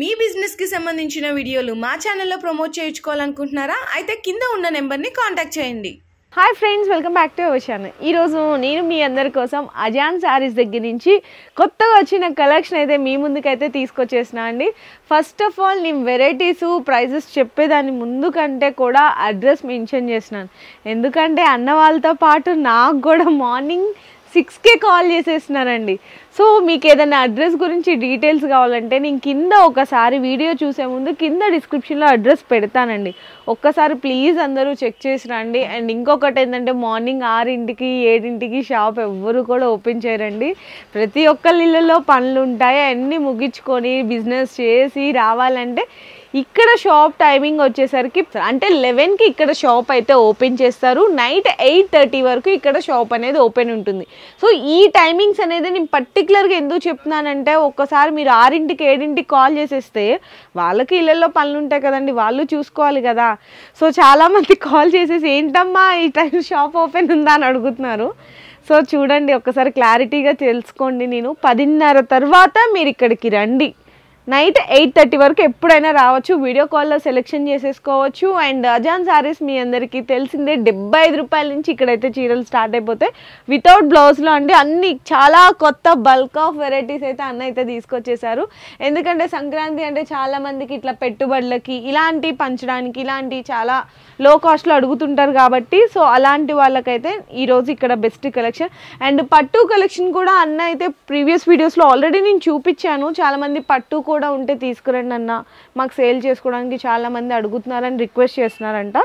మీ business కి సంబంధించిన వీడియోలు మా ఛానల్లో ప్రమోట్ చేయించుకోవాలనుకుంటున్నారా? అయితే కింద ఉన్న నెంబర్ని కాంటాక్ట్ చేయండి. Hi friends, welcome back to our channel. ఈరోజు నేను మీ అందరి కోసం అజాన్ శారీస్ దగ్గర నుంచి కొత్తగా వచ్చిన కలెక్షన్ అయితే మీ ముందుకైతే తీసుకొచ్చేసిన అండి. ఫస్ట్ ఆఫ్ ఆల్ నేను వెరైటీస్ ప్రైజెస్ చెప్పేదాన్ని ముందు కంటే కూడా అడ్రస్ మెన్షన్ చేసినాను. ఎందుకంటే అన్న వాళ్ళతో పాటు నాకు కూడా మార్నింగ్ 6కే కాల్ చేసేస్తున్నారండి. సో మీకు ఏదైనా అడ్రస్ గురించి డీటెయిల్స్ కావాలంటే నేను కింద ఒకసారి వీడియో చూసే ముందు కింద డిస్క్రిప్షన్లో అడ్రస్ పెడతానండి. ఒక్కసారి ప్లీజ్ అందరూ చెక్ చేసి రండి. అండ్ ఇంకొకటి ఏంటంటే మార్నింగ్ 6కి 7కి షాప్ ఎవ్వరు కూడా ఓపెన్ చేయరండి. ప్రతి ఒక్కరి ఇళ్ళలో పనులు ఉంటాయి. అన్నీ ముగించుకొని బిజినెస్ చేసి రావాలంటే ఇక్కడ షాప్ టైమింగ్ వచ్చేసరికి అంటే 11కి ఇక్కడ షాప్ అయితే ఓపెన్ చేస్తారు. నైట్ 8:30 వరకు ఇక్కడ షాప్ అనేది ఓపెన్ ఉంటుంది. సో ఈ టైమింగ్స్ అనేది నేను పర్టికులర్గా ఎందుకు చెప్తున్నానంటే ఒక్కసారి మీరు 6కి 7కి కాల్ చేసేస్తే వాళ్ళకి ఇళ్ళల్లో పనులు ఉంటాయి కదండి, వాళ్ళు చూసుకోవాలి కదా. సో చాలామంది కాల్ చేసేసి ఏంటమ్మా ఈ టైం షాప్ ఓపెన్ ఉందా అని అడుగుతున్నారు. సో చూడండి, ఒక్కసారి క్లారిటీగా తెలుసుకోండి. నేను 10:30 తర్వాత మీరు ఇక్కడికి రండి. నైట్ 8:30 వరకు ఎప్పుడైనా రావచ్చు. వీడియో కాల్లో సెలెక్షన్ చేసేసుకోవచ్చు. అండ్ అజాన్ శారీస్ మీ అందరికీ తెలిసిందే, 75 రూపాయల నుంచి ఇక్కడైతే చీరలు స్టార్ట్ అయిపోతాయి వితౌట్ బ్లౌజ్లో అండి. అన్ని చాలా కొత్త బల్క్ ఆఫ్ వెరైటీస్ అయితే అన్న అయితే తీసుకొచ్చేసారు. ఎందుకంటే సంక్రాంతి అంటే చాలామందికి ఇట్లా పెట్టుబడులకి ఇలాంటి పంచడానికి ఇలాంటి చాలా లో కాస్ట్లో అడుగుతుంటారు కాబట్టి సో అలాంటి వాళ్ళకైతే ఈరోజు ఇక్కడ బెస్ట్ కలెక్షన్. అండ్ పట్టు కలెక్షన్ కూడా అన్న అయితే ప్రీవియస్ వీడియోస్లో ఆల్రెడీ నేను చూపించాను. చాలామంది పట్టు కూడా ఉంటే తీసుకురండి అన్న, మాకు సేల్ చేసుకోవడానికి చాలామంది అడుగుతున్నారని రిక్వెస్ట్ చేస్తున్నారంట.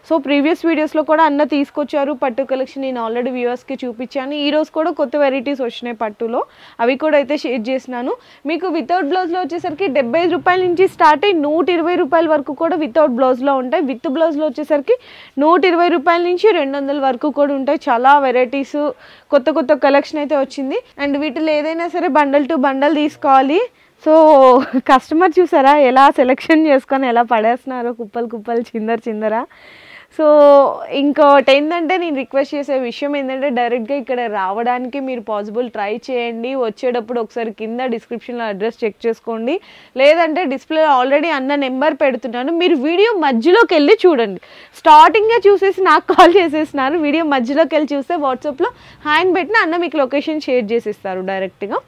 సో ప్రీవియస్ వీడియోస్లో కూడా అన్న తీసుకొచ్చారు పట్టు కలెక్షన్. నేను ఆల్రెడీ వ్యూవర్స్కి చూపించాను. ఈరోజు కూడా కొత్త వెరైటీస్ వచ్చినాయి పట్టులో, అవి కూడా అయితే షేర్ చేసినాను. మీకు వితౌట్ బ్లౌజ్లో వచ్చేసరికి 75 రూపాయల నుంచి స్టార్ట్ అయ్యి 120 రూపాయల వరకు కూడా వితౌట్ బ్లౌజ్లో ఉంటాయి. విత్ బ్లౌజ్లో వచ్చేసరికి 120 రూపాయల నుంచి 200 వరకు కూడా ఉంటాయి. చాలా వెరైటీస్ కొత్త కొత్త కలెక్షన్ అయితే వచ్చింది. అండ్ వీటిలో ఏదైనా సరే బండల్ టు బండల్ తీసుకోవాలి. సో కస్టమర్ చూసారా ఎలా సెలెక్షన్ చేసుకొని ఎలా పడేస్తున్నారో, కుప్పలు కుప్పలు చిందర చిందర. సో ఇంకోటి ఏంటంటే నేను రిక్వెస్ట్ చేసే విషయం ఏంటంటే డైరెక్ట్గా ఇక్కడ రావడానికి మీరు పాసిబుల్ ట్రై చేయండి. వచ్చేటప్పుడు ఒకసారి కింద డిస్క్రిప్షన్లో అడ్రస్ చెక్ చేసుకోండి. లేదంటే డిస్ప్లే ఆల్రెడీ అన్న నెంబర్ పెడుతున్నాను, మీరు వీడియో మధ్యలోకి వెళ్ళి చూడండి. స్టార్టింగే చూసేసి నాకు కాల్ చేసేస్తున్నారు. వీడియో మధ్యలోకి వెళ్ళి చూస్తే వాట్సాప్లో హ్యాండ్ పెట్టిన అన్న మీకు లొకేషన్ షేర్ చేసిస్తారు డైరెక్ట్గా.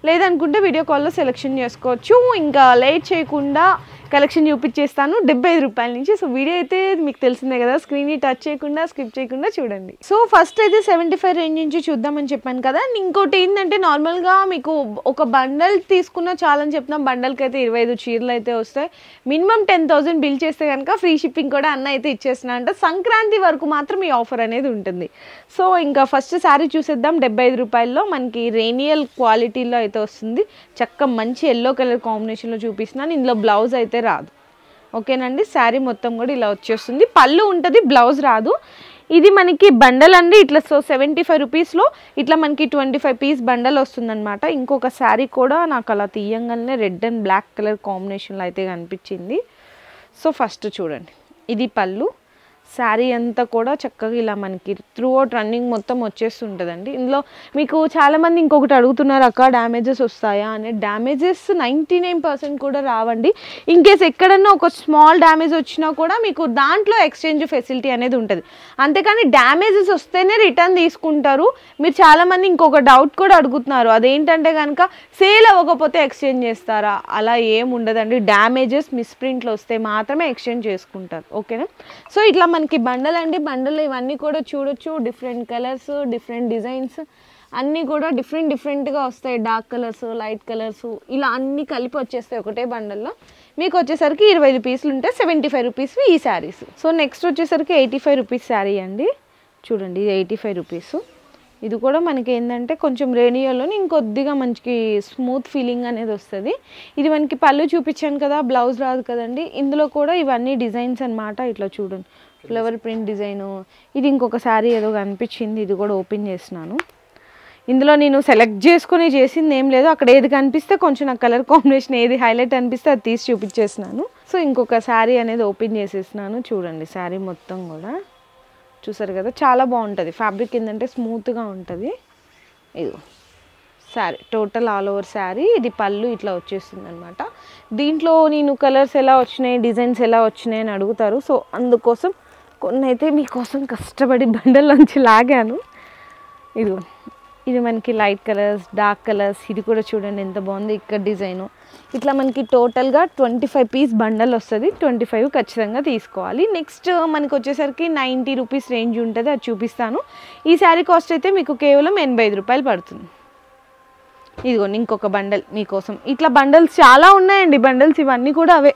లేదనుకుంటే వీడియో కాల్లో సెలెక్షన్ చేసుకోవచ్చు. ఇంకా లేట్ చేయకుండా కలెక్షన్ చూపించేస్తాను 75 రూపాయల నుంచి. సో వీడియో అయితే మీకు తెలిసిందే కదా, స్క్రీన్ని టచ్ చేయకుండా స్కిప్ చేయకుండా చూడండి. సో ఫస్ట్ అయితే 75 రేంజ్ నుంచి చూద్దామని చెప్పాను కదా. ఇంకోటి ఏంటంటే నార్మల్గా మీకు ఒక బండల్ తీసుకున్న చాలని చెప్పిన బండల్కి అయితే 25 చీరలు అయితే వస్తాయి. మినిమం 10,000 బిల్ చేస్తే కనుక ఫ్రీ షిప్పింగ్ కూడా అన్న అయితే ఇచ్చేస్తున్నా అంటే సంక్రాంతి వరకు మాత్రం ఈ ఆఫర్ అనేది ఉంటుంది. సో ఇంకా ఫస్ట్ శారీ చూసేద్దాం. 75 రూపాయల్లో మనకి రేనియల్ క్వాలిటీలో అయితే వస్తుంది. చక్క మంచి ఎల్లో కలర్ కాంబినేషన్లో చూపిస్తున్నాను. ఇందులో బ్లౌజ్ అయితే రాదు, ఓకేనండి. శారీ మొత్తం కూడా ఇలా వచ్చేస్తుంది. పళ్ళు ఉంటుంది, బ్లౌజ్ రాదు. ఇది మనకి బండల్ అండి. ఇట్లా సో 75 రూపీస్లో ఇట్లా మనకి 25 పీస్ బండల్ వస్తుందన్నమాట. ఇంకొక శారీ కూడా నాకు అలా తీయంగానే రెడ్ అండ్ బ్లాక్ కలర్ కాంబినేషన్లో అయితే కనిపించింది. సో ఫస్ట్ చూడండి, ఇది పళ్ళు. శారీ అంతా కూడా చక్కగా ఇలా మనకి త్రూ అవుట్ రన్నింగ్ మొత్తం వచ్చేస్తుంటుందండి. ఇందులో మీకు చాలామంది ఇంకొకటి అడుగుతున్నారు, అక్క డ్యామేజెస్ వస్తాయా అని. డ్యామేజెస్ 99% కూడా రావండి. ఇన్ కేస్ ఎక్కడన్నా ఒక స్మాల్ డ్యామేజ్ వచ్చినా కూడా మీకు దాంట్లో ఎక్స్చేంజ్ ఫెసిలిటీ అనేది ఉంటుంది. అంతేకాని డ్యామేజెస్ వస్తేనే రిటర్న్ తీసుకుంటారు. మీరు చాలామంది ఇంకొక డౌట్ కూడా అడుగుతున్నారు, అదేంటంటే కనుక సేల్ అవ్వకపోతే ఎక్స్చేంజ్ చేస్తారా? అలా ఏం ఉండదండి. డ్యామేజెస్ మిస్ప్రింట్లు వస్తే మాత్రమే ఎక్స్చేంజ్ చేసుకుంటారు, ఓకేనా. సో ఇట్లా మనకి బండల్ అండి. బండల్ ఇవన్నీ కూడా చూడొచ్చు, డిఫరెంట్ కలర్స్, డిఫరెంట్ డిజైన్స్ అన్నీ కూడా డిఫరెంట్గా వస్తాయి. డార్క్ కలర్స్, లైట్ కలర్స్ ఇలా అన్నీ కలిపి వచ్చేస్తాయి ఒకటే బండల్లో. మీకు వచ్చేసరికి 25 పీసులు ఉంటాయి. 75 రూపీస్ ఈ శారీస్. సో నెక్స్ట్ వచ్చేసరికి 85 రూపీస్ శారీ అండి. చూడండి, ఇది 85 రూపీస్. ఇది కూడా మనకి ఏంటంటే కొంచెం రేనియోలోని ఇంకొద్దిగా మంచి స్మూత్ ఫీలింగ్ అనేది వస్తుంది. ఇది మనకి పళ్ళు చూపించాను కదా, బ్లౌజ్ రాదు కదండి. ఇందులో కూడా ఇవన్నీ డిజైన్స్ అనమాట. ఇట్లా చూడండి, ఫ్లవర్ ప్రింట్ డిజైను. ఇది ఇంకొక శారీ ఏదో కనిపించింది, ఇది కూడా ఓపెన్ చేసినాను. ఇందులో నేను సెలెక్ట్ చేసుకుని చేసింది ఏం లేదు. అక్కడ ఏది కనిపిస్తే కొంచెం నాకు కలర్ కాంబినేషన్ ఏది హైలైట్ అనిపిస్తే అది తీసి చూపించేసినాను. సో ఇంకొక శారీ అనేది ఓపెన్ చేసేసినాను. చూడండి, శారీ మొత్తం కూడా చూసారు కదా, చాలా బాగుంటుంది. ఫ్యాబ్రిక్ ఏంటంటే స్మూత్గా ఉంటుంది. ఇది sari total all over sari. ఇది పళ్ళు ఇట్లా వచ్చేస్తుంది అనమాట. దీంట్లో నేను కలర్స్ ఎలా వచ్చినాయి, డిజైన్స్ ఎలా వచ్చినాయి అని అడుగుతారు. సో అందుకోసం కొన్ని అయితే మీకోసం కష్టపడి బండల్ నుంచి లాగాను. ఇది మనకి లైట్ కలర్స్, డార్క్ కలర్స్. ఇది కూడా చూడండి ఎంత బాగుంది. ఇక్కడ డిజైను ఇట్లా మనకి టోటల్గా 25 పీస్ బండల్ వస్తుంది. 25 ఖచ్చితంగా తీసుకోవాలి. నెక్స్ట్ మనకి వచ్చేసరికి 90 రూపీస్ రేంజ్ ఉంటుంది, అది చూపిస్తాను. ఈ శారీ కాస్ట్ అయితే మీకు కేవలం 85 రూపాయలు పడుతుంది. ఇదిగోండి ఇంకొక బండల్ మీకోసం. ఇట్లా బండల్స్ చాలా ఉన్నాయండి. బండల్స్ ఇవన్నీ కూడా అవే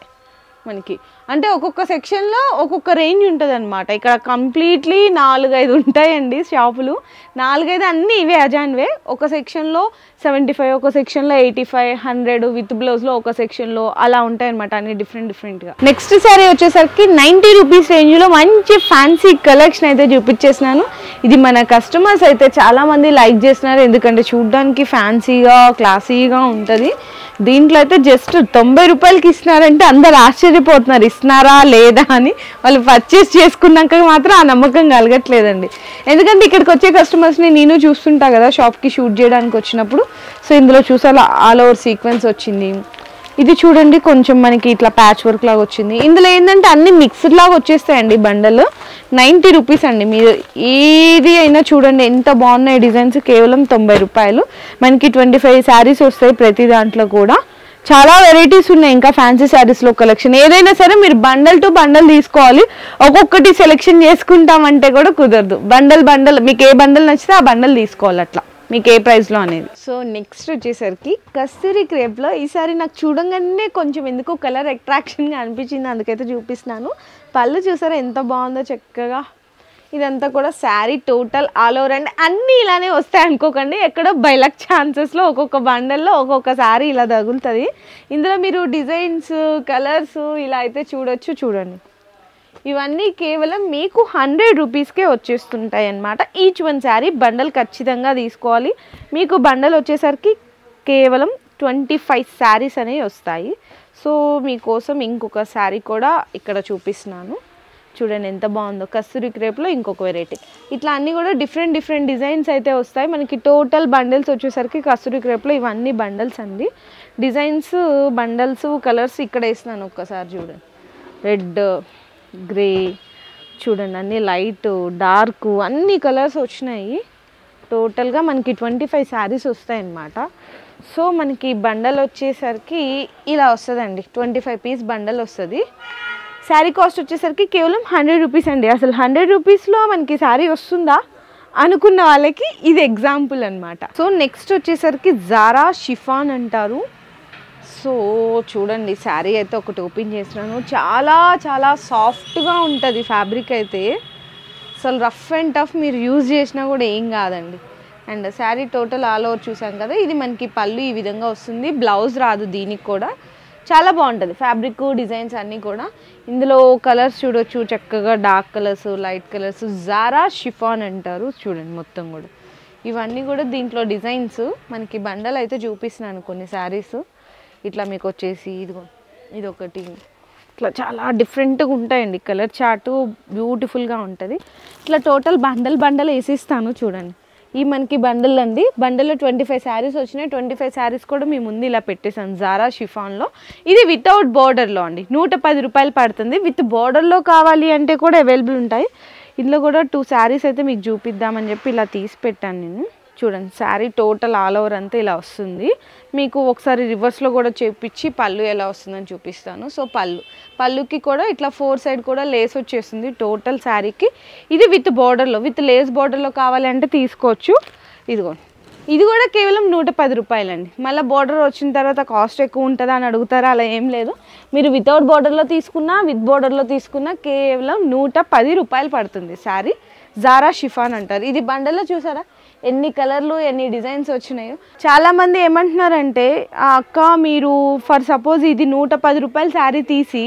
మనకి. అంటే ఒక్కొక్క సెక్షన్లో ఒక్కొక్క రేంజ్ ఉంటుంది అనమాట. ఇక్కడ కంప్లీట్లీ 4-5 ఉంటాయండి షాపులు. 4-5 అన్నీ ఇవే అజాన్వే. ఒక సెక్షన్లో 75, ఒక సెక్షన్లో 85, 100 విత్ బ్లౌజ్లో ఒక సెక్షన్లో అలా ఉంటాయన్నమాట, అన్ని డిఫరెంట్గా. నెక్స్ట్ శారీ వచ్చేసరికి 90 రూపీస్ రేంజ్లో మంచి ఫ్యాన్సీ కలెక్షన్ అయితే చూపించేసినాను. ఇది మన కస్టమర్స్ అయితే చాలామంది లైక్ చేస్తున్నారు, ఎందుకంటే చూడడానికి ఫ్యాన్సీగా క్లాసీగా ఉంటుంది. దీంట్లో అయితే జస్ట్ 90 రూపాయలకి ఇస్తున్నారంటే అందరు ఆశ్చర్యపోతున్నారు, ఇస్తున్నారా లేదా అని. వాళ్ళు పర్చేస్ చేసుకున్నాక మాత్రం ఆ నమ్మకం కలగట్లేదండి. ఎందుకంటే ఇక్కడికి వచ్చే కస్టమర్స్ని నేను చూస్తుంటా కదా షాప్కి షూట్ చేయడానికి వచ్చినప్పుడు. సో ఇందులో చూసారా ఆల్ ఓవర్ సీక్వెన్స్ వచ్చింది. ఇది చూడండి కొంచెం మనకి ఇట్లా ప్యాచ్ వర్క్ లాగా వచ్చింది. ఇందులో ఏంటంటే అన్ని మిక్స్డ్ లాగా వచ్చేస్తాయండి బండల్. 90 రూపీస్ అండి. మీరు ఏది అయినా చూడండి ఎంత బాగున్నాయి డిజైన్స్. కేవలం 90 రూపాయలు. మనకి 25 శారీస్ వస్తాయి ప్రతి దాంట్లో కూడా. చాలా వెరైటీస్ ఉన్నాయి ఇంకా ఫ్యాన్సీ శారీస్లో కలెక్షన్. ఏదైనా సరే మీరు బండల్ టు బండల్ తీసుకోవాలి. ఒక్కొక్కటి సెలెక్షన్ చేసుకుంటామంటే కూడా కుదరదు. బండల్ మీకు ఏ బండల్ నచ్చితే ఆ బండల్ తీసుకోవాలి, అట్లా మీకు ఏ ప్రైస్లో అనేది. సో నెక్స్ట్ వచ్చేసరికి కస్తూరి క్రేప్లో ఈసారి నాకు చూడంగానే కొంచెం ఎందుకో కలర్ అట్రాక్షన్గా అనిపించింది, అందుకైతే చూపిస్తున్నాను. పళ్ళు చూసారా ఎంత బాగుందో చక్కగా. ఇదంతా కూడా sari total all over and అన్నీ ఇలానే వస్తాయి అనుకోకండి. ఎక్కడో బై లక్ ఛాన్సెస్లో ఒక్కొక్క బండల్లో ఒక్కొక్క శారీ ఇలా తగులుతుంది. ఇందులో మీరు డిజైన్స్, కలర్స్ ఇలా అయితే చూడొచ్చు. చూడండి ఇవన్నీ కేవలం మీకు 100 రూపీస్కే వచ్చేస్తుంటాయి అన్నమాట. ఈచ్ వన్ శారీ బండల్ ఖచ్చితంగా తీసుకోవాలి. మీకు బండల్ వచ్చేసరికి కేవలం 25 శారీస్ అనేవి వస్తాయి. సో మీకోసం ఇంకొక శారీ కూడా ఇక్కడ చూపిస్తున్నాను. చూడండి ఎంత బాగుందో. కస్తూరి క్రేప్లో ఇంకొక వెరైటీ. ఇట్లా అన్నీ కూడా డిఫరెంట్ డిజైన్స్ అయితే వస్తాయి మనకి. టోటల్ బండిల్స్ వచ్చేసరికి కస్తూరి క్రేప్లో ఇవన్నీ బండల్స్ అండి. డిజైన్స్, బండల్స్, కలర్స్ ఇక్కడ వేస్తున్నాను ఒక్కసారి చూడండి. రెడ్, గ్రే చూడండి, అన్నీ లైట్, డార్క్ అన్ని కలర్స్ వచ్చినాయి. టోటల్గా మనకి 25 శారీస్ వస్తాయి అన్నమాట. సో మనకి బండల్ వచ్చేసరికి ఇలా వస్తుందండి. 25 పీస్ బండల్ వస్తుంది. శారీ కాస్ట్ వచ్చేసరికి కేవలం 100 రూపీస్ అండి. అసలు 100 రూపీస్లో మనకి శారీ వస్తుందా అనుకున్న వాళ్ళకి ఇది ఎగ్జాంపుల్ అనమాట. సో నెక్స్ట్ వచ్చేసరికి జారా షిఫాన్ అంటారు. సో చూడండి శారీ అయితే ఒకటి ఓపెన్ చేస్తున్నాను. చాలా సాఫ్ట్గా ఉంటుంది ఫ్యాబ్రిక్ అయితే. అసలు రఫ్ అండ్ టఫ్ మీరు యూజ్ చేసినా కూడా ఏం కాదండి. And sari total all over చూసాం కదా. ఇది మనకి పళ్ళు ఈ విధంగా వస్తుంది. బ్లౌజ్ రాదు దీనికి కూడా. చాలా బాగుంటుంది ఫ్యాబ్రిక్, డిజైన్స్ అన్నీ కూడా. ఇందులో కలర్స్ చూడొచ్చు చక్కగా, dark colours, light colours. Zara chiffon అంటారు. చూడండి మొత్తం కూడా ఇవన్నీ కూడా దీంట్లో డిజైన్స్. మనకి బండల్ అయితే చూపిస్తున్నాను కొన్ని శారీస్. ఇట్లా మీకు వచ్చేసి ఇది ఒకటి ఇట్లా చాలా డిఫరెంట్గా ఉంటాయండి. కలర్ చార్టు బ్యూటిఫుల్గా ఉంటుంది. ఇట్లా టోటల్ బండల్ వేసిస్తాను చూడండి. ఈ మనకి బండల్ అండి. బండల్లో 25 శారీస్ వచ్చినాయి. 25 శారీస్ కూడా మీ ముందు ఇలా పెట్టేసాను జారా షిఫాన్లో. ఇది వితౌట్ బోర్డర్లో అండి. 110 రూపాయలు పడుతుంది. విత్ బోర్డర్లో కావాలి అంటే కూడా అవైలబుల్ ఉంటాయి. ఇందులో కూడా 2 శారీస్ అయితే మీకు చూపిద్దామని చెప్పి ఇలా తీసి పెట్టాను నేను. చూడండి శారీ టోటల్ ఆల్ ఓవర్ అంతా ఇలా వస్తుంది. మీకు ఒకసారి రివర్స్లో కూడా చేపించి పళ్ళు ఎలా వస్తుందని చూపిస్తాను. సో పళ్ళుకి కూడా ఇట్లా 4 సైడ్ కూడా లేస్ వచ్చేస్తుంది టోటల్ శారీకి. ఇది విత్ బోర్డర్లో, విత్ లేస్ బోర్డర్లో కావాలంటే తీసుకోవచ్చు. ఇది కూడా కేవలం 110 రూపాయలండి. మళ్ళీ బోర్డర్ వచ్చిన తర్వాత కాస్ట్ ఎక్కువ ఉంటుందా అని అడుగుతారా? అలా ఏం లేదు. మీరు వితౌట్ బోర్డర్లో తీసుకున్నా, విత్ బోర్డర్లో తీసుకున్నా కేవలం 110 రూపాయలు పడుతుంది శారీ. జారా షిఫాన్ అంటారు. ఇది బండల్లో చూసారా ఎన్ని కలర్లు, ఎన్ని డిజైన్స్ వచ్చినాయో. చాలామంది ఏమంటున్నారంటే అక్క మీరు ఫర్ సపోజ్ ఇది 110 రూపాయల శారీ తీసి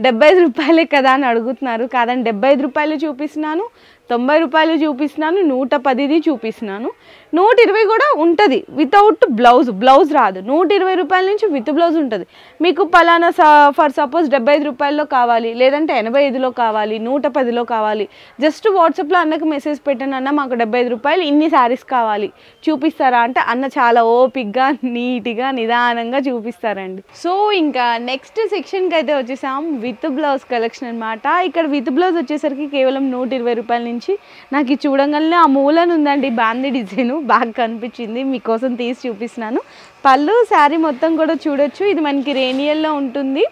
75 రూపాయలే కదా అని అడుగుతున్నారు. కాదండి, 75 రూపాయలు చూపిస్తున్నాను, 90 రూపాయలు చూపిస్తున్నాను, 110ది చూపిస్తున్నాను. 120 కూడా ఉంటుంది వితౌట్ బ్లౌజ్ రాదు. 120 రూపాయల నుంచి విత్ బ్లౌజ్ ఉంటుంది. మీకు పలానా ఫర్ సపోజ్ 75 రూపాయల్లో కావాలి, లేదంటే 85లో కావాలి, 110లో కావాలి, జస్ట్ వాట్సాప్లో అన్నకు మెసేజ్ పెట్టాను, అన్న మాకు 75 రూపాయలు ఇన్ని శారీస్ కావాలి చూపిస్తారా అంటే అన్న చాలా ఓపిక్గా నీట్గా నిదానంగా చూపిస్తారండి. సో ఇంకా నెక్స్ట్ సెక్షన్కి అయితే వచ్చేసాం, విత్ బ్లౌజ్ కలెక్షన్ అనమాట. ఇక్కడ విత్ బ్లౌజ్ వచ్చేసరికి కేవలం 120 రూపాయల నుంచి. నాకు ఇది చూడంగానే ఆ మూలను ఉందండి బాందీ డిజైన్ బాగా కనిపించింది, మీకోసం తీసి చూపిస్తున్నాను. పళ్ళు శారీ మొత్తం కూడా చూడొచ్చు. ఇది మనకి రేనియల్లో ఉంటుంది,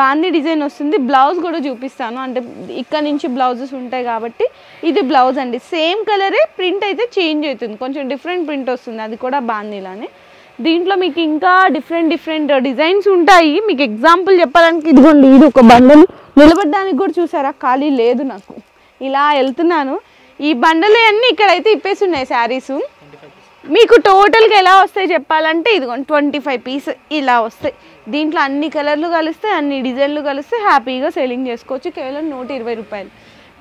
బాందీ డిజైన్ వస్తుంది. బ్లౌజ్ కూడా చూపిస్తాను, అంటే ఇక్కడ నుంచి బ్లౌజెస్ ఉంటాయి కాబట్టి ఇది బ్లౌజ్ అండి. సేమ్ కలరే, ప్రింట్ అయితే చేంజ్ అవుతుంది, కొంచెం డిఫరెంట్ ప్రింట్ వస్తుంది, అది కూడా బాందీలానే. దీంట్లో మీకు ఇంకా డిఫరెంట్ డిజైన్స్ ఉంటాయి. మీకు ఎగ్జాంపుల్ చెప్పాలని ఇదిగోండి, ఇది ఒక బండల్ నిలబడడానికి కూడా చూసారా ఖాళీ లేదు, నాకు ఇలా వెళ్తున్నాను. ఈ బండలు అన్నీ ఇక్కడైతే ఇప్పేసి ఉన్నాయి శారీస్. మీకు టోటల్గా ఎలా వస్తాయి చెప్పాలంటే ఇదిగోండి 25 పీస్ ఇలా వస్తాయి. దీంట్లో అన్ని కలర్లు కలిస్తే, అన్ని డిజైన్లు కలిస్తే హ్యాపీగా సెల్లింగ్ చేసుకోవచ్చు కేవలం 120 రూపాయలు.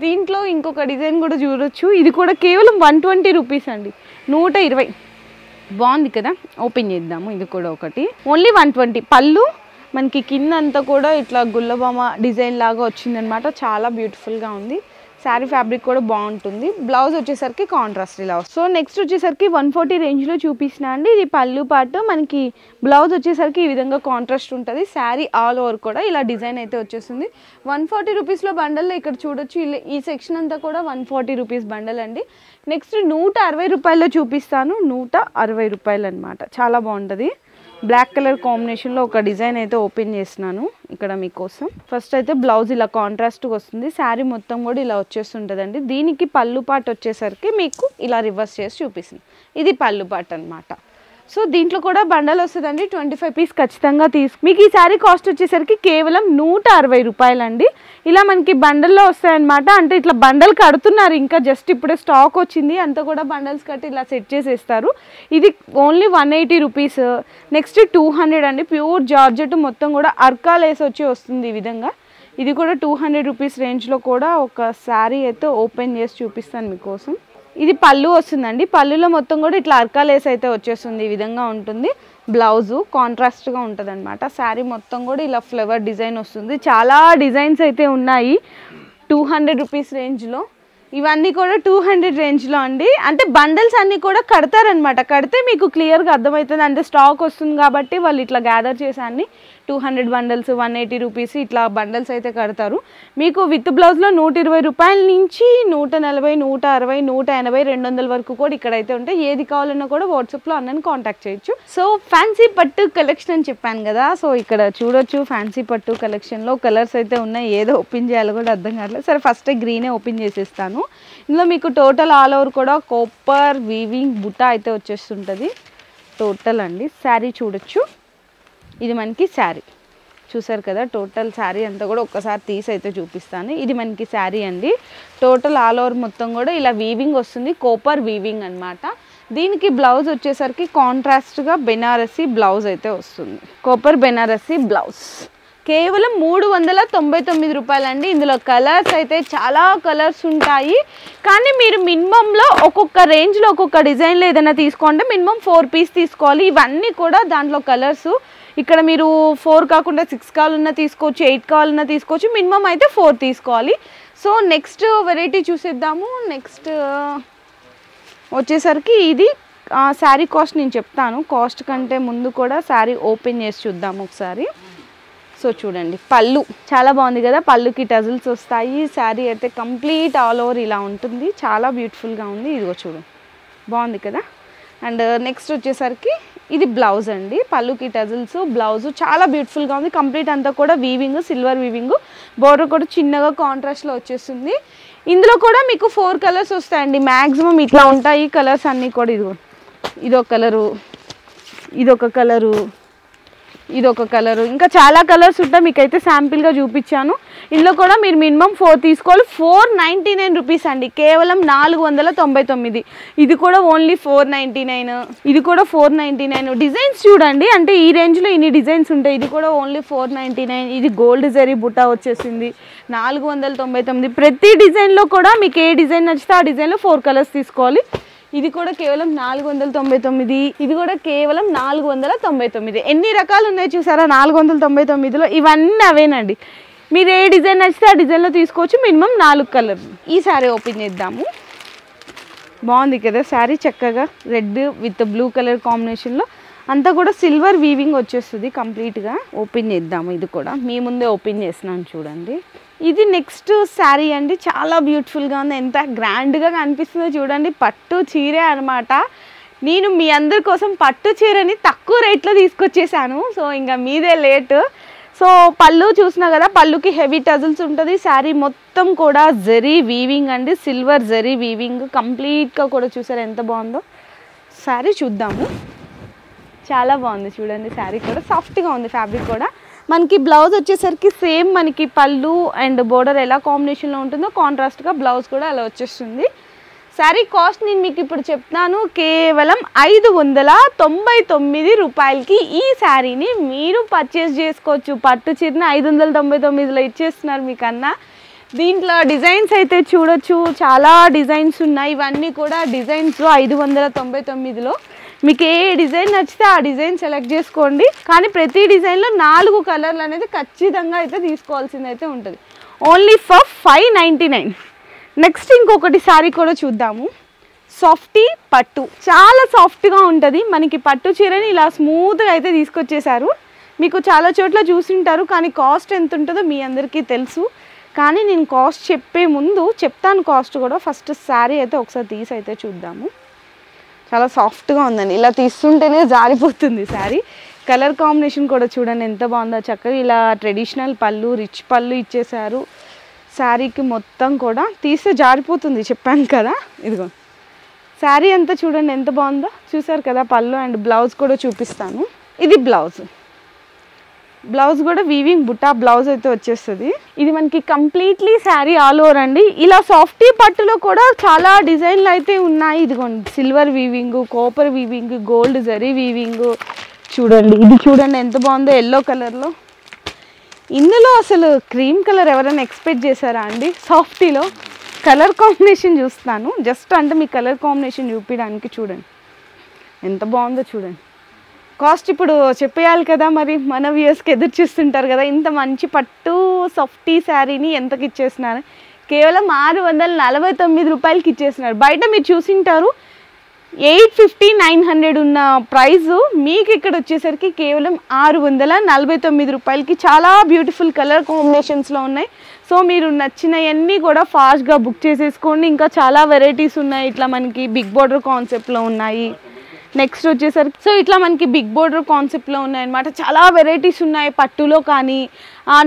దీంట్లో ఇంకొక డిజైన్ కూడా చూడొచ్చు, ఇది కూడా కేవలం 120 రూపీస్ అండి, 120. బాగుంది కదా, ఓపెన్ చేద్దాము. ఇది కూడా ఒకటి ఓన్లీ 120. పళ్ళు మనకి కింద అంతా కూడా ఇట్లా గుల్లబొమ్మ డిజైన్ లాగా వచ్చిందనమాట, చాలా బ్యూటిఫుల్గా ఉంది. శారీ ఫ్యాబ్రిక్ కూడా బాగుంటుంది. బ్లౌజ్ వచ్చేసరికి కాంట్రాస్ట్ ఇలా వస్తుంది. సో నెక్స్ట్ వచ్చేసరికి 140 రేంజ్లో చూపిస్తున్నా అండి. ఇది పళ్ళు పాటు, మనకి బ్లౌజ్ వచ్చేసరికి ఈ విధంగా కాంట్రాస్ట్ ఉంటుంది. శారీ ఆల్ ఓవర్ కూడా ఇలా డిజైన్ అయితే వచ్చేస్తుంది. 140 రూపీస్లో బండల్లో ఇక్కడ చూడొచ్చు, ఈ సెక్షన్ అంతా కూడా 140 రూపీస్ బండల్ అండి. నెక్స్ట్ 160 రూపాయల్లో చూపిస్తాను, 160 రూపాయలు అనమాట, చాలా బాగుంటుంది. బ్లాక్ కలర్ కాంబినేషన్లో ఒక డిజైన్ అయితే ఓపెన్ చేస్తున్నాను ఇక్కడ మీకోసం. ఫస్ట్ అయితే బ్లౌజ్ ఇలా కాంట్రాస్ట్గా వస్తుంది, శారీ మొత్తం కూడా ఇలా వచ్చేస్తుంటుందండి. దీనికి పళ్ళు పాటు వచ్చేసరికి మీకు ఇలా రివర్స్ చేసి చూపిస్తుంది, ఇది పళ్ళు పాటు అనమాట. సో దీంట్లో కూడా బండల్ వస్తుందండి, 25 పీస్ ఖచ్చితంగా మీకు ఈ శారీ కాస్ట్ వచ్చేసరికి కేవలం 160 రూపాయలండి. ఇలా మనకి బండల్లో వస్తాయన్నమాట, అంటే ఇట్లా బండల్ కడుతున్నారు, ఇంకా జస్ట్ ఇప్పుడే స్టాక్ వచ్చింది, అంతా కూడా బండల్స్ కట్టి ఇలా సెట్ చేసేస్తారు. ఇది ఓన్లీ 180 రూపీస్. నెక్స్ట్ 200 అండి, ప్యూర్ జార్జెట్ మొత్తం కూడా అర్కా లేస్ వచ్చి వస్తుంది ఈ విధంగా. ఇది కూడా 200 రూపీస్ రేంజ్లో కూడా ఒక శారీ అయితే ఓపెన్ చేసి చూపిస్తాను మీకోసం. ఇది పళ్ళు వస్తుందండి, పళ్ళులో మొత్తం కూడా ఇట్లా అర్కా లేస్ అయితే వచ్చేస్తుంది, ఈ విధంగా ఉంటుంది. బ్లౌజు కాంట్రాస్ట్గా ఉంటుంది అనమాట. శారీ మొత్తం కూడా ఇలా ఫ్లవర్ డిజైన్ వస్తుంది. చాలా డిజైన్స్ అయితే ఉన్నాయి 200 రూపీస్ రేంజ్లో. ఇవన్నీ కూడా 200 రేంజ్లో అండి. అంటే బండల్స్ అన్నీ కూడా కడతారనమాట, కడితే మీకు క్లియర్గా అర్థమవుతుంది. అంటే స్టాక్ వస్తుంది కాబట్టి వాళ్ళు ఇట్లా గ్యాదర్ చేసి అన్ని 200 బండల్స్ 180 రూపీస్ ఇట్లా బండల్స్ అయితే కడతారు. మీకు విత్ బ్లౌజ్లో 120 రూపాయల నుంచి 140, 160, 180, 200 వరకు కూడా ఇక్కడైతే ఉంటాయి. ఏది కావాలన్నా కూడా వాట్సాప్లో అన్నని కాంటాక్ట్ చేయొచ్చు. సో ఫ్యాన్సీ పట్టు కలెక్షన్ అని చెప్పాను కదా, సో ఇక్కడ చూడొచ్చు ఫ్యాన్సీ పట్టు కలెక్షన్లో కలర్స్ అయితే ఉన్నాయి. ఏదో ఓపెన్ చేయాలో కూడా అర్థం కావట్లేదు. సరే ఫస్ట్ గ్రీనే ఓపెన్ చేసేస్తాను. ఇందులో మీకు టోటల్ ఆల్ ఓవర్ కూడా కాపర్ వీవింగ్ బుట్ట అయితే వచ్చేస్తుంటుంది టోటల్ అండి. శారీ చూడొచ్చు, ఇది మనకి శారీ చూసారు కదా, టోటల్ శారీ అంతా కూడా ఒక్కసారి తీసి అయితే చూపిస్తాను. ఇది మనకి శారీ అండి, టోటల్ ఆల్ ఓవర్ మొత్తం కూడా ఇలా వీవింగ్ వస్తుంది, కాపర్ వీవింగ్ అనమాట. దీనికి బ్లౌజ్ వచ్చేసరికి కాంట్రాస్ట్గా బెనారసీ బ్లౌజ్ అయితే వస్తుంది, కాపర్ బెనారసీ బ్లౌజ్. కేవలం 399 రూపాయలండి. ఇందులో కలర్స్ అయితే చాలా కలర్స్ ఉంటాయి, కానీ మీరు మినిమంలో ఒక్కొక్క రేంజ్లో ఒక్కొక్క డిజైన్లో ఏదైనా తీసుకోండి, మినిమం 4 పీస్ తీసుకోవాలి. ఇవన్నీ కూడా దాంట్లో కలర్స్. ఇక్కడ మీరు 4 కాకుండా 6 కావాలన్నా తీసుకోవచ్చు, 8 కావాలన్నా తీసుకోవచ్చు, మినిమం అయితే 4 తీసుకోవాలి. సో నెక్స్ట్ వెరైటీ చూసేద్దాము. నెక్స్ట్ వచ్చేసరికి ఇది శారీ కాస్ట్ నేను చెప్తాను, కాస్ట్ కంటే ముందు కూడా శారీ ఓపెన్ చేసి చూద్దాము ఒకసారి. సో చూడండి, పళ్ళు చాలా బాగుంది కదా, పళ్ళుకి టజిల్స్ వస్తాయి. శారీ అయితే కంప్లీట్ ఆల్ ఓవర్ ఇలా ఉంటుంది, చాలా బ్యూటిఫుల్గా ఉంది. ఇదిగో చూడు, బాగుంది కదా. అండ్ నెక్స్ట్ వచ్చేసరికి ఇది బ్లౌజ్ అండి, పళ్ళుకి టజిల్స్, బ్లౌజ్ చాలా బ్యూటిఫుల్గా ఉంది. కంప్లీట్ అంతా కూడా వీవింగ్, సిల్వర్ వీవింగ్, బోర్డర్ కూడా చిన్నగా కాంట్రాస్ట్లో వచ్చేస్తుంది. ఇందులో కూడా మీకు 4 కలర్స్ వస్తాయండి మ్యాక్సిమం, ఇట్లా ఉంటాయి కలర్స్ అన్నీ కూడా. ఇదిగో ఇదొక కలరు, ఇదొక కలరు, ఇది ఒక కలరు, ఇంకా చాలా కలర్స్ ఉంటాయి, మీకైతే శాంపిల్గా చూపించాను. ఇందులో కూడా మీరు మినిమం 4 తీసుకోవాలి. 499 రూపీస్ అండి, కేవలం 499. ఇది కూడా ఓన్లీ 499, ఇది కూడా 499. డిజైన్స్ చూడండి, అంటే ఈ రేంజ్లో ఇన్ని డిజైన్స్ ఉంటాయి. ఇది కూడా ఓన్లీ 499. ఇది గోల్డ్ జరీ బుటా వచ్చేసింది 499. ప్రతి డిజైన్లో కూడా మీకు ఏ డిజైన్ నచ్చితే ఆ డిజైన్లో 4 కలర్స్ తీసుకోవాలి. ఇది కూడా కేవలం 499. ఇది కూడా కేవలం 499. ఎన్ని రకాలు ఉన్నాయి చూసారా 499లో. ఇవన్నీ అవేనండి, మీరు ఏ డిజైన్ నచ్చితే ఆ డిజైన్లో తీసుకోవచ్చు. Minimum 4 colours. ఈ శారీ ఓపెన్ చేద్దాము. బాగుంది కదా శారీ, చక్కగా రెడ్ విత్ బ్లూ కలర్ కాంబినేషన్లో, అంతా కూడా సిల్వర్ వీవింగ్ వచ్చేస్తుంది కంప్లీట్గా. ఓపెన్ చేద్దాము. ఇది కూడా మీ ముందే ఓపెన్ చేస్తున్నాను చూడండి. ఇది నెక్స్ట్ శారీ అండి, చాలా బ్యూటిఫుల్గా ఉంది, ఎంత గ్రాండ్గా కనిపిస్తుందో చూడండి. పట్టు చీరే అనమాట. నేను మీ అందరి కోసం పట్టు చీరని తక్కువ రేట్లో తీసుకొచ్చేసాను. సో ఇంకా మీదే లేట్. సో పళ్ళు చూసినా కదా, పళ్ళుకి హెవీ టజల్స్ ఉంటుంది. శారీ మొత్తం కూడా జరీ వీవింగ్ అండి, సిల్వర్ జరీ వీవింగ్ కంప్లీట్గా కూడా. చూసారు ఎంత బాగుందో శారీ. చూద్దాము. చాలా బాగుంది చూడండి శారీ కూడా, సాఫ్ట్గా ఉంది ఫ్యాబ్రిక్ కూడా. మనకి బ్లౌజ్ వచ్చేసరికి సేమ్ మనకి పళ్ళు అండ్ బోర్డర్ ఎలా కాంబినేషన్లో ఉంటుందో కాంట్రాస్ట్గా బ్లౌజ్ కూడా అలా వచ్చేస్తుంది. శారీ కాస్ట్ నేను మీకు ఇప్పుడు చెప్తాను, కేవలం 599 రూపాయలకి ఈ శారీని మీరు పర్చేస్ చేసుకోవచ్చు. పట్టు చీరని 599లో ఇచ్చేస్తున్నారు మీకన్నా. దీంట్లో డిజైన్స్ అయితే చూడొచ్చు, చాలా డిజైన్స్ ఉన్నాయి. ఇవన్నీ కూడా డిజైన్స్లో 599లో మీకు ఏ డిజైన్ నచ్చితే ఆ డిజైన్ సెలెక్ట్ చేసుకోండి. కానీ ప్రతి డిజైన్లో 4 కలర్లు అనేది ఖచ్చితంగా అయితే తీసుకోవాల్సింది అయితే ఉంటుంది. Only for 599. నెక్స్ట్ ఇంకొకటి శారీ కూడా చూద్దాము. సాఫ్టీ పట్టు, చాలా సాఫ్ట్గా ఉంటుంది. మనకి పట్టు చీరని ఇలా స్మూత్గా అయితే తీసుకొచ్చేసారు. మీకు చాలా చోట్ల చూసింటారు, కానీ కాస్ట్ ఎంత ఉంటుందో మీ అందరికీ తెలుసు. కానీ నేను కాస్ట్ చెప్పే ముందు చెప్తాను కాస్ట్ కూడా. ఫస్ట్ శారీ అయితే ఒకసారి తీసి అయితే చూద్దాము. చాలా సాఫ్ట్గా ఉందండి, ఇలా తీస్తుంటేనే జారిపోతుంది శారీ. కలర్ కాంబినేషన్ కూడా చూడండి ఎంత బాగుందో. చక్కగా ఇలా ట్రెడిషనల్ పళ్ళు, రిచ్ పళ్ళు ఇచ్చేసారు శారీకి మొత్తం కూడా. తీస్తే జారిపోతుంది చెప్పాను కదా. ఇదిగో శారీ అంతా చూడండి ఎంత బాగుందో. చూసారు కదా పళ్ళు అండ్ బ్లౌజ్ కూడా చూపిస్తాను. ఇది బ్లౌజ్. బ్లౌజ్ కూడా వీవింగ్ బుట్టా బ్లౌజ్ అయితే వచ్చేస్తుంది. ఇది మనకి కంప్లీట్లీ శారీ ఆల్ ఓవర్ అండి. ఇలా సాఫ్టీ పట్టులో కూడా చాలా డిజైన్లు అయితే ఉన్నాయి. ఇదిగోండి silver weaving, copper weaving, gold zari weaving. చూడండి ఇది చూడండి ఎంత బాగుందో ఎల్లో కలర్లో. ఇందులో అసలు క్రీమ్ కలర్ ఎవరైనా ఎక్స్పెక్ట్ చేశారా అండి సాఫ్టీలో? కలర్ కాంబినేషన్ చూస్తాను జస్ట్, అంటే మీ కలర్ కాంబినేషన్ చూపించడానికి. చూడండి ఎంత బాగుందో చూడండి. కాస్ట్ ఇప్పుడు చెప్పేయాలి కదా, మరి మన వ్యూయర్స్కి ఎదురు చూస్తుంటారు కదా. ఇంత మంచి పట్టు సాఫ్టీ శారీని ఎంతకి ఇచ్చేస్తున్నారు? కేవలం 649 రూపాయలకి ఇచ్చేస్తున్నారు. బయట మీరు చూసింటారు 850, 900 ఉన్న ప్రైస్, మీకు ఇక్కడ వచ్చేసరికి కేవలం 649 రూపాయలకి. చాలా బ్యూటిఫుల్ కలర్ కాంబినేషన్స్లో ఉన్నాయి. సో మీరు నచ్చినవన్నీ కూడా ఫాస్ట్గా బుక్ చేసేసుకోండి. ఇంకా చాలా వెరైటీస్ ఉన్నాయి. ఇట్లా మనకి బిగ్ బోర్డర్ కాన్సెప్ట్లో ఉన్నాయి. నెక్స్ట్ వచ్చేసరికి సో ఇట్లా మనకి బిగ్ బోర్డర్ కాన్సెప్ట్లో ఉన్నాయన్నమాట. చాలా వెరైటీస్ ఉన్నాయి పట్టులో. కానీ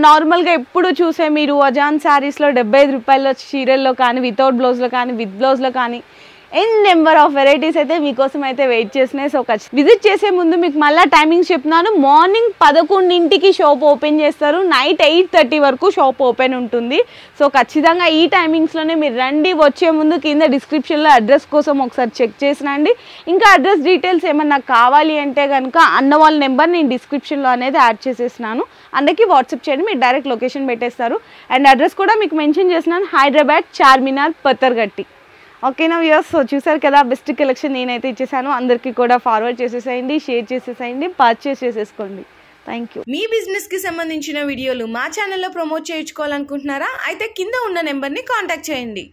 నార్మల్గా ఎప్పుడు చూసే మీరు అజాన్ శారీస్లో 75 రూపాయల చీరల్లో కానీ, వితౌట్ బ్లౌజ్లో కానీ, విత్ బ్లౌజ్లో కానీ ఎన్ నెంబర్ ఆఫ్ వెరైటీస్ అయితే మీకోసం అయితే వెయిట్ చేసినాయి. సో విజిట్ చేసే ముందు మీకు మళ్ళీ టైమింగ్స్ చెప్తున్నాను. మార్నింగ్ 11కి షాప్ ఓపెన్ చేస్తారు, నైట్ 8:30 వరకు షాప్ ఓపెన్ ఉంటుంది. సో ఖచ్చితంగా ఈ టైమింగ్స్లోనే మీరు రండి. వచ్చే ముందు కింద డిస్క్రిప్షన్లో అడ్రస్ కోసం ఒకసారి చెక్ చేసినండి. ఇంకా అడ్రస్ డీటెయిల్స్ ఏమన్నా కావాలి అంటే కనుక అన్న వాళ్ళ నెంబర్ నేను డిస్క్రిప్షన్లో అనేది యాడ్ చేసేసినాను. అందరికీ వాట్సాప్ చేయండి, మీరు డైరెక్ట్ లొకేషన్ పెట్టేస్తారు. అండ్ అడ్రస్ కూడా మీకు మెన్షన్ చేసినాను, హైదరాబాద్ చార్మినార్ పత్తర్గట్టి. ఓకేనా వ్యూయర్స్? సో చూసారు కదా బెస్ట్ కలెక్షన్ నేనైతే ఇచ్చేసాను. అందరికీ కూడా ఫార్వర్డ్ చేసేసేయండి, షేర్ చేసేసేయండి, పర్చేస్ చేసేసుకోండి. Thank you. మీ బిజినెస్కి సంబంధించిన వీడియోలు మా ఛానల్లో ప్రమోట్ చేయించుకోవాలనుకుంటున్నారా? అయితే కింద ఉన్న నెంబర్ని కాంటాక్ట్ చేయండి.